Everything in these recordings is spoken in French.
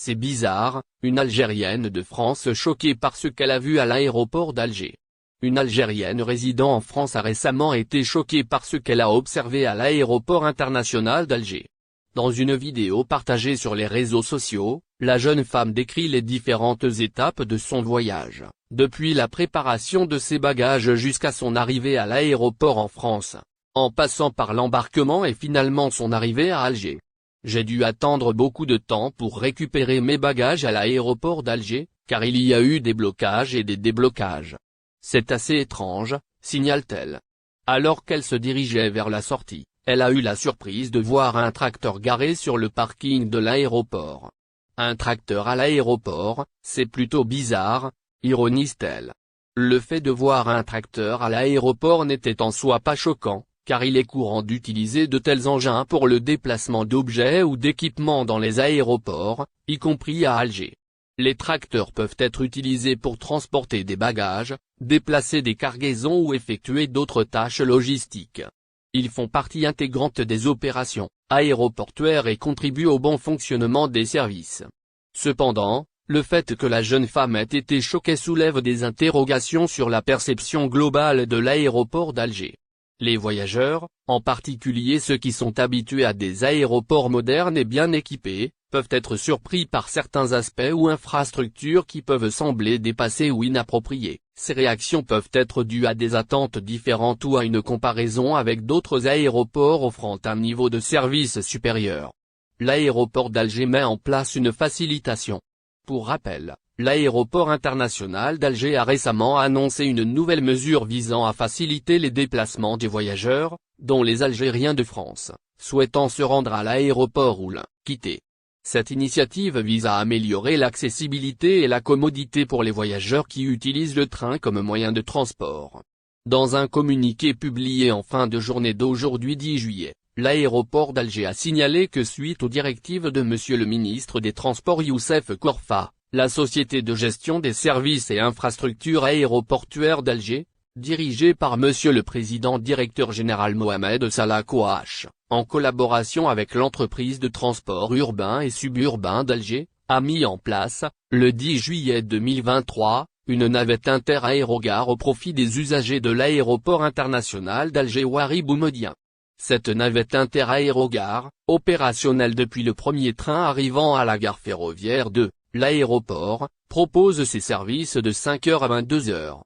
C'est bizarre, une Algérienne de France choquée par ce qu'elle a vu à l'aéroport d'Alger. Une Algérienne résidant en France a récemment été choquée par ce qu'elle a observé à l'aéroport international d'Alger. Dans une vidéo partagée sur les réseaux sociaux, la jeune femme décrit les différentes étapes de son voyage, depuis la préparation de ses bagages jusqu'à son arrivée à l'aéroport en France, en passant par l'embarquement et finalement son arrivée à Alger. J'ai dû attendre beaucoup de temps pour récupérer mes bagages à l'aéroport d'Alger, car il y a eu des blocages et des déblocages. C'est assez étrange, signale-t-elle. Alors qu'elle se dirigeait vers la sortie, elle a eu la surprise de voir un tracteur garé sur le parking de l'aéroport. Un tracteur à l'aéroport, c'est plutôt bizarre, ironise-t-elle. Le fait de voir un tracteur à l'aéroport n'était en soi pas choquant, car il est courant d'utiliser de tels engins pour le déplacement d'objets ou d'équipements dans les aéroports, y compris à Alger. Les tracteurs peuvent être utilisés pour transporter des bagages, déplacer des cargaisons ou effectuer d'autres tâches logistiques. Ils font partie intégrante des opérations aéroportuaires et contribuent au bon fonctionnement des services. Cependant, le fait que la jeune femme ait été choquée soulève des interrogations sur la perception globale de l'aéroport d'Alger. Les voyageurs, en particulier ceux qui sont habitués à des aéroports modernes et bien équipés, peuvent être surpris par certains aspects ou infrastructures qui peuvent sembler dépassées ou inappropriées. Ces réactions peuvent être dues à des attentes différentes ou à une comparaison avec d'autres aéroports offrant un niveau de service supérieur. L'aéroport d'Alger met en place une facilitation. Pour rappel, l'aéroport international d'Alger a récemment annoncé une nouvelle mesure visant à faciliter les déplacements des voyageurs, dont les Algériens de France, souhaitant se rendre à l'aéroport ou le quitter. Cette initiative vise à améliorer l'accessibilité et la commodité pour les voyageurs qui utilisent le train comme moyen de transport. Dans un communiqué publié en fin de journée d'aujourd'hui 10 juillet, l'aéroport d'Alger a signalé que suite aux directives de Monsieur le ministre des Transports Youssef Korfa, la société de gestion des services et infrastructures aéroportuaires d'Alger, dirigée par Monsieur le Président Directeur Général Mohamed Salah Kouache, en collaboration avec l'entreprise de transport urbain et suburbain d'Alger, a mis en place, le 10 juillet 2023, une navette inter-aérogare au profit des usagers de l'aéroport international d'Alger Ouari Boumediene. Cette navette inter-aérogare, opérationnelle depuis le premier train arrivant à la gare ferroviaire de l'aéroport, propose ses services de 5h à 22h.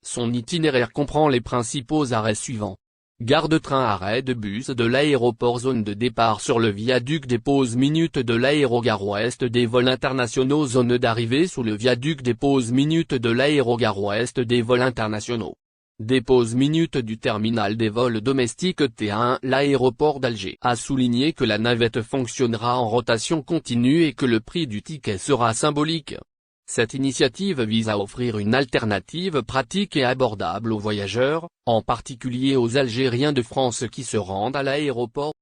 Son itinéraire comprend les principaux arrêts suivants. Gare de train, arrêt de bus de l'aéroport, zone de départ sur le viaduc des pauses minutes de l'aérogare ouest des vols internationaux, zone d'arrivée sous le viaduc des pauses minutes de l'aérogare ouest des vols internationaux. Des pauses minutes du terminal des vols domestiques T1. L'aéroport d'Alger a souligné que la navette fonctionnera en rotation continue et que le prix du ticket sera symbolique. Cette initiative vise à offrir une alternative pratique et abordable aux voyageurs, en particulier aux Algériens de France qui se rendent à l'aéroport.